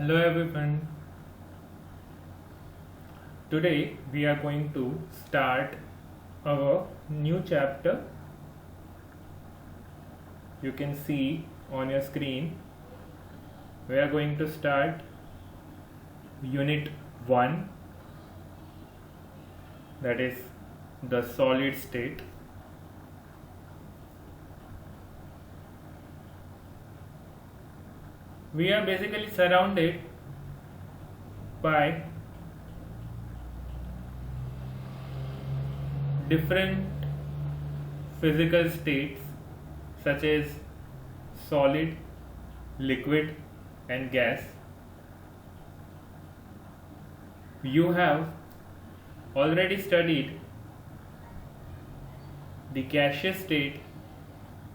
Hello everyone. Today we are going to start our new chapter. You can see on your screen we are going to start unit 1, that is the solid state. We are basically surrounded by different physical states such as solid, liquid and gas. You have already studied the gaseous state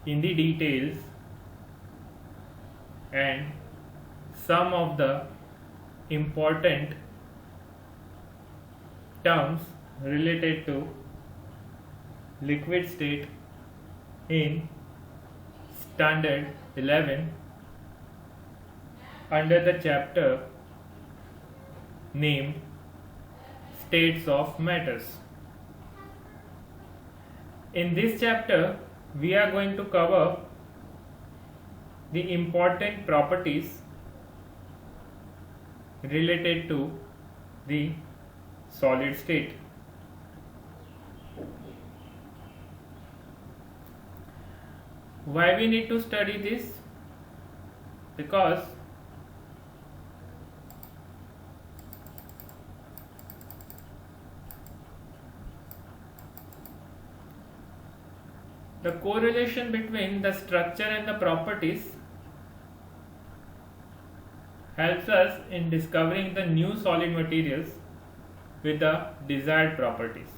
in the details and some of the important terms related to liquid state in standard 11 under the chapter named states of matters. In this chapter we are going to cover the important properties related to the solid state. Why we need to study this? Because the correlation between the structure and the properties helps us in discovering the new solid materials with the desired properties,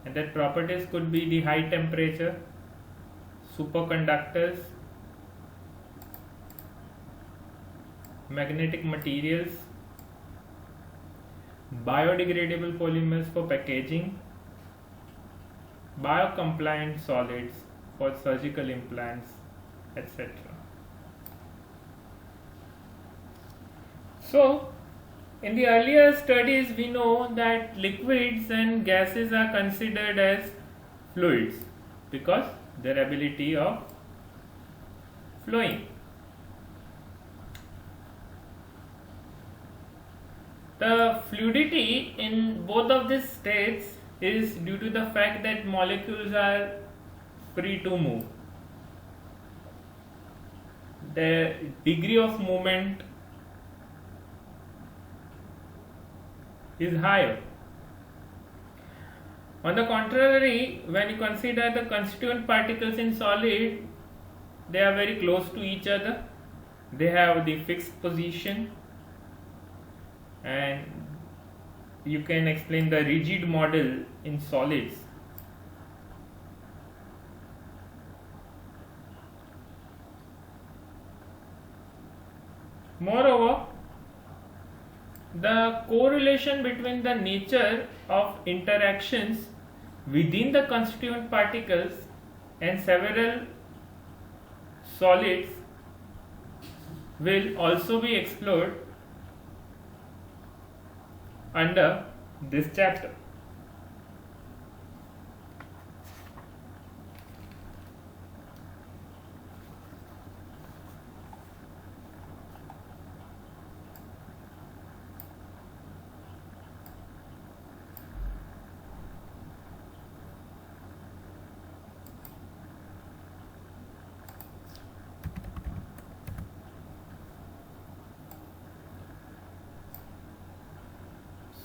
and that properties could be the high temperature, superconductors, magnetic materials, biodegradable polymers for packaging, biocompliant solids for surgical implants, etc. So, in the earlier studies we know that liquids and gases are considered as fluids because their ability of flowing. The fluidity in both of these states is due to the fact that molecules are free to move. The degree of movement is higher. On the contrary, when you consider the constituent particles in solid, they are very close to each other. They have the fixed position, and you can explain the rigid model in solids. Moreover, the correlation between the nature of interactions within the constituent particles and several solids will also be explored under this chapter.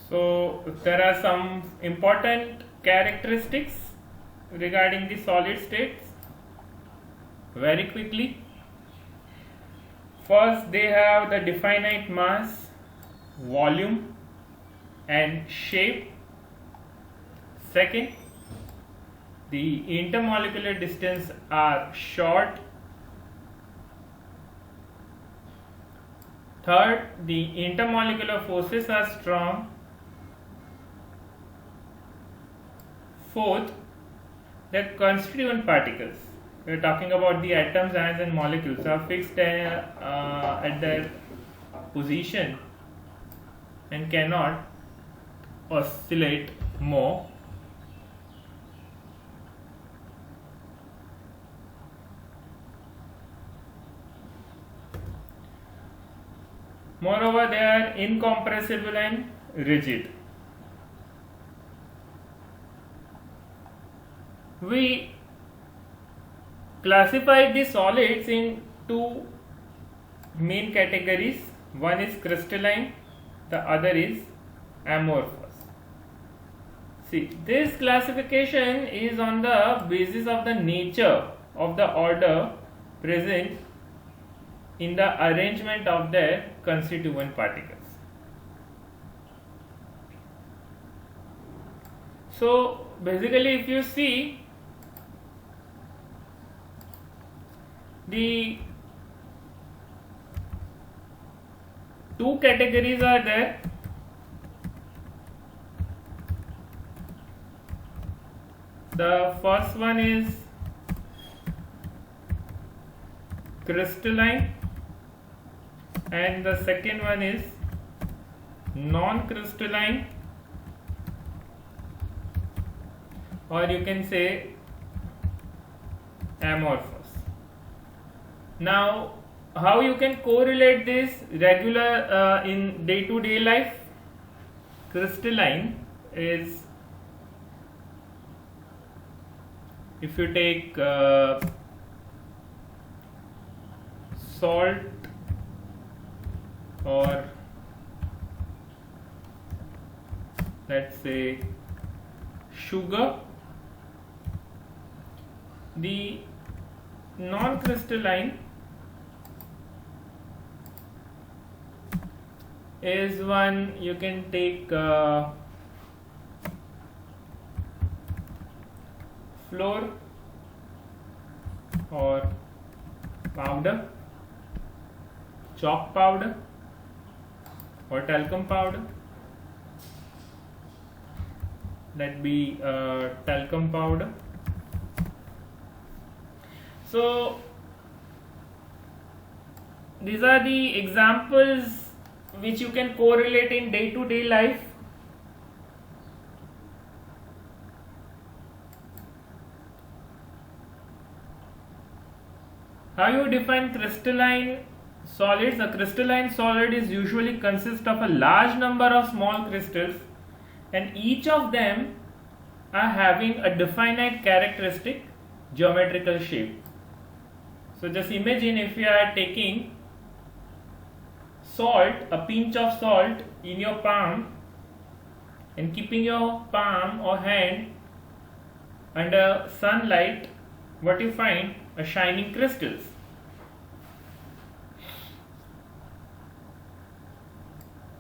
So there are some important characteristics regarding the solid states. Very quickly, first they have the definite mass, volume and shape. Second, the intermolecular distance are short. Third, the intermolecular forces are strong. Fourth, the constituent particles, we are talking about the atoms, ions and molecules, are fixed at their position and cannot oscillate more. Moreover, they are incompressible and rigid. We classified the solids in two main categories. One is crystalline, the other is amorphous. See, this classification is on the basis of the nature of the order present in the arrangement of their constituent particles. So basically, if you see, the two categories are there. The first one is crystalline and the second one is non-crystalline, or you can say amorphous. Now, how you can correlate this regular in day-to-day life? Crystalline is, if you take salt or let's say sugar, the non-crystalline is one you can take flour or powder, chalk powder or talcum powder. That be talcum powder. So these are the examples which you can correlate in day-to-day life. How you define crystalline solids? A crystalline solid is usually consists of a large number of small crystals, and each of them are having a definite characteristic geometrical shape. So just imagine if you are taking salt, a pinch of salt in your palm and keeping your palm or hand under sunlight, what you find? A shining crystals.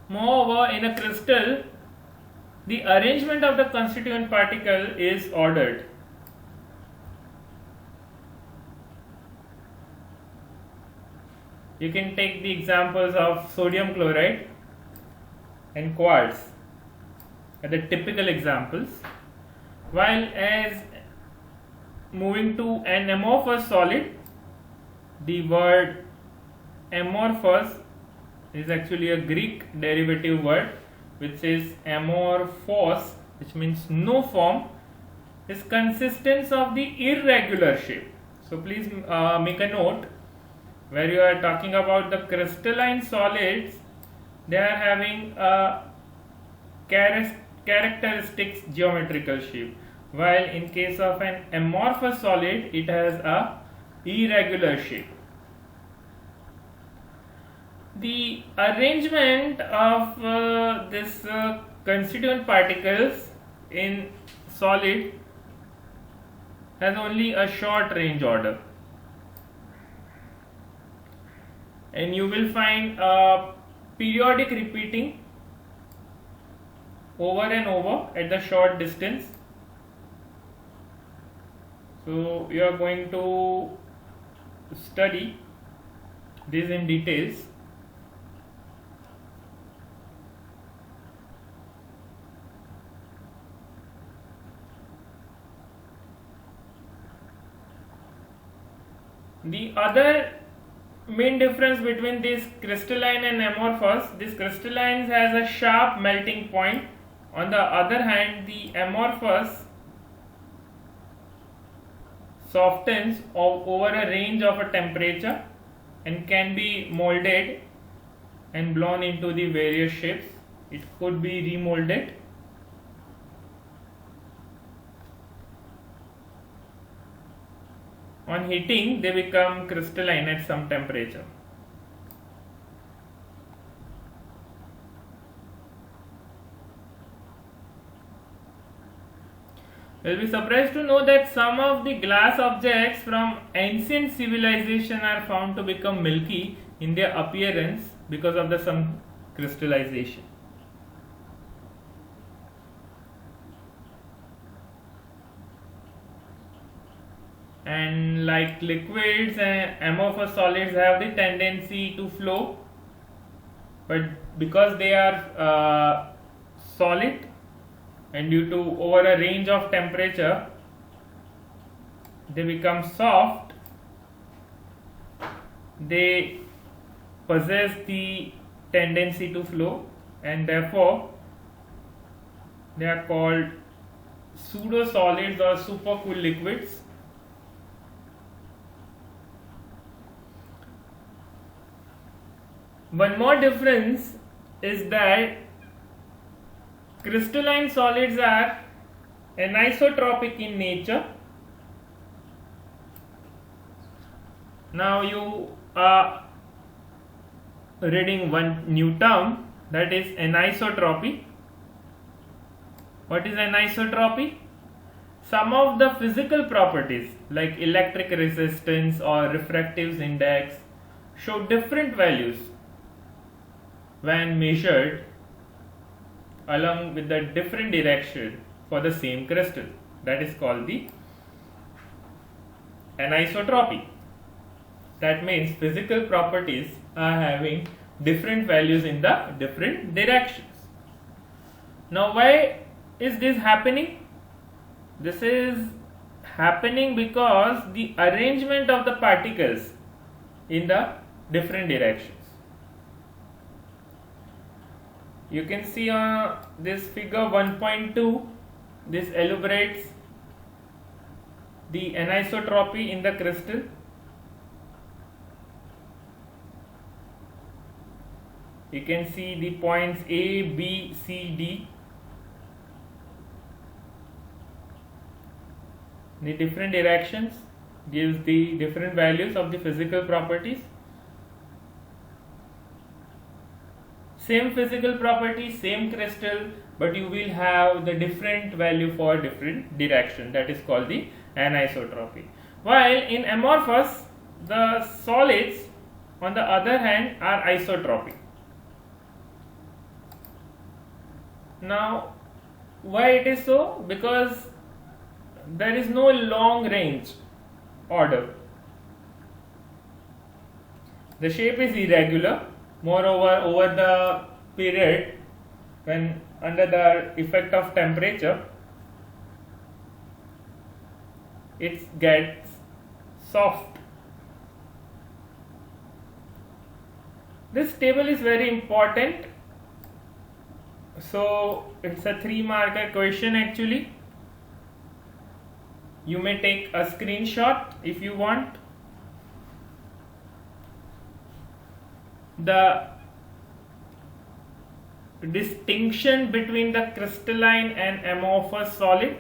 Moreover, in a crystal, the arrangement of the constituent particle is ordered. You can take the examples of sodium chloride and quartz as the typical examples, while as moving to an amorphous solid, the word amorphous is actually a Greek derivative word which is amorphos, which means no form, is consistence of the irregular shape. So please make a note, where you are talking about the crystalline solids, they are having a characteristics geometrical shape, while in case of an amorphous solid it has a irregular shape. The arrangement of this constituent particles in solid has only a short range order, and you will find a periodic repeating over and over at the short distance. So you are going to study this in details. The other main difference between this crystalline and amorphous, this crystalline has a sharp melting point. On the other hand, the amorphous softens over a range of a temperature and can be molded and blown into the various shapes. It could be remolded. On heating, they become crystalline at some temperature. You'll be surprised to know that some of the glass objects from ancient civilization are found to become milky in their appearance because of some crystallization. And like liquids and amorphous solids have the tendency to flow, but because they are solid and due to over a range of temperature they become soft, they possess the tendency to flow and therefore they are called pseudo solids or supercool liquids. One more difference is that crystalline solids are anisotropic in nature. Now you are reading one new term, that is anisotropy. What is anisotropy? Some of the physical properties like electric resistance or refractive index show different values when measured along with the different direction for the same crystal. That is called the anisotropy. That means physical properties are having different values in the different directions. Now why is this happening? This is happening because the arrangement of the particles in the different directions. You can see on this figure 1.2, this elaborates the anisotropy in the crystal. You can see the points A, B, C, D. The different directions gives the different values of the physical properties. Same physical property, same crystal, but you will have the different value for different direction. That is called the anisotropy. While in amorphous, the solids on the other hand are isotropic. Now why it is so? Because there is no long range order. The shape is irregular. Moreover, over the period when under the effect of temperature, it gets soft. This table is very important. So it's a 3-marker question actually. You may take a screenshot if you want. The distinction between the crystalline and amorphous solid.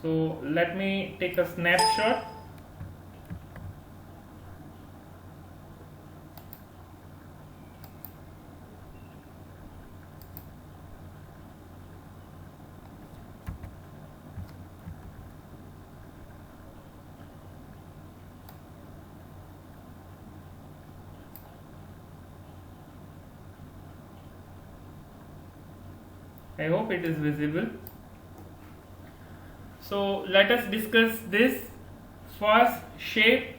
So let me take a snapshot. I hope it is visible. So let us discuss this. First, shape.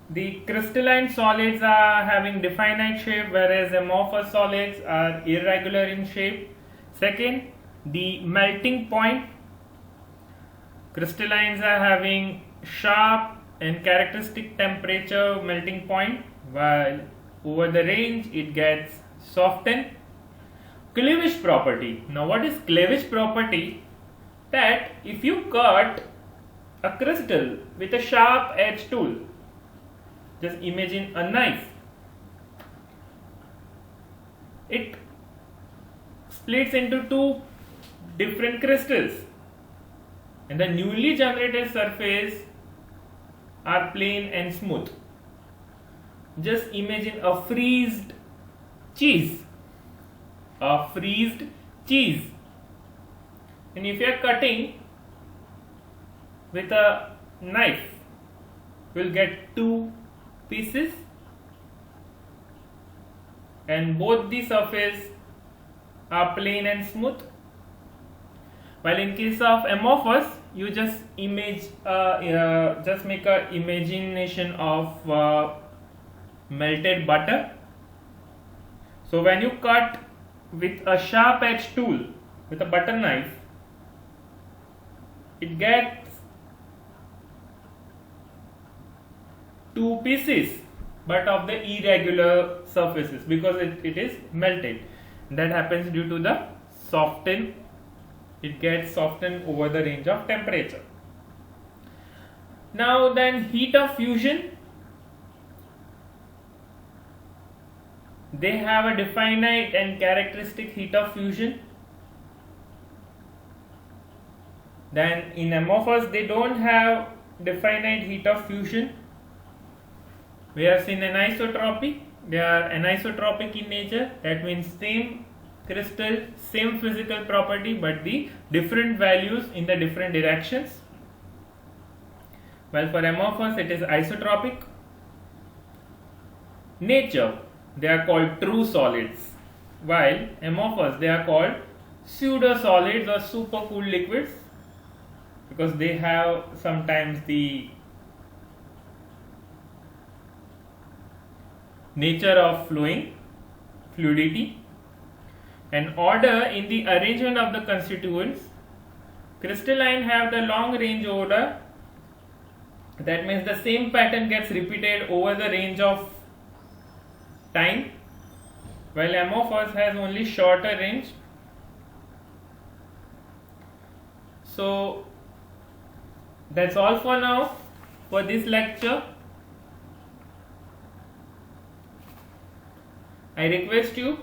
The crystalline solids are having definite shape, whereas amorphous solids are irregular in shape. Second, the melting point. Crystallines are having sharp and characteristic temperature melting point, while over the range it gets softened. Cleavage property. Now what is cleavage property? That if you cut a crystal with a sharp edge tool, just imagine a knife, it splits into two different crystals, and the newly generated surface are plain and smooth. Just imagine a freezed cheese. A freezed cheese. And if you are cutting with a knife, you will get two pieces, and both the surface are plain and smooth. While in case of amorphous, you just make a imagination of melted butter. So when you cut with a sharp edge tool, with a butter knife, it gets two pieces, but of the irregular surfaces, because it is melted. That happens due to the soften. It gets softened over the range of temperature. Now then, heat of fusion. They have a definite and characteristic heat of fusion. Then in amorphous, they don't have definite heat of fusion. We have seen anisotropy. They are anisotropic in nature. That means same crystal, same physical property, but the different values in the different directions. While for amorphous, it is isotropic. Nature, they are called true solids, while amorphous, they are called pseudo solids or supercooled liquids, because they have sometimes the nature of flowing, fluidity, and order in the arrangement of the constituents. Crystalline have the long range order. That means the same pattern gets repeated over the range of time, while amorphous has only shorter range. So that's all for now for this lecture. I request you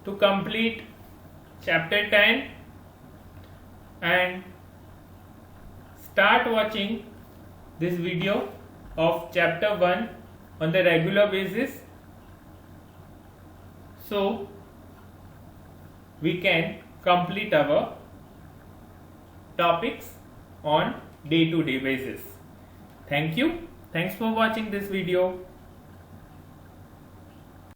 to complete chapter 10 and start watching this video of chapter 1 on the regular basis, so we can complete our topics on day-to-day basis. Thank you. Thanks for watching this video.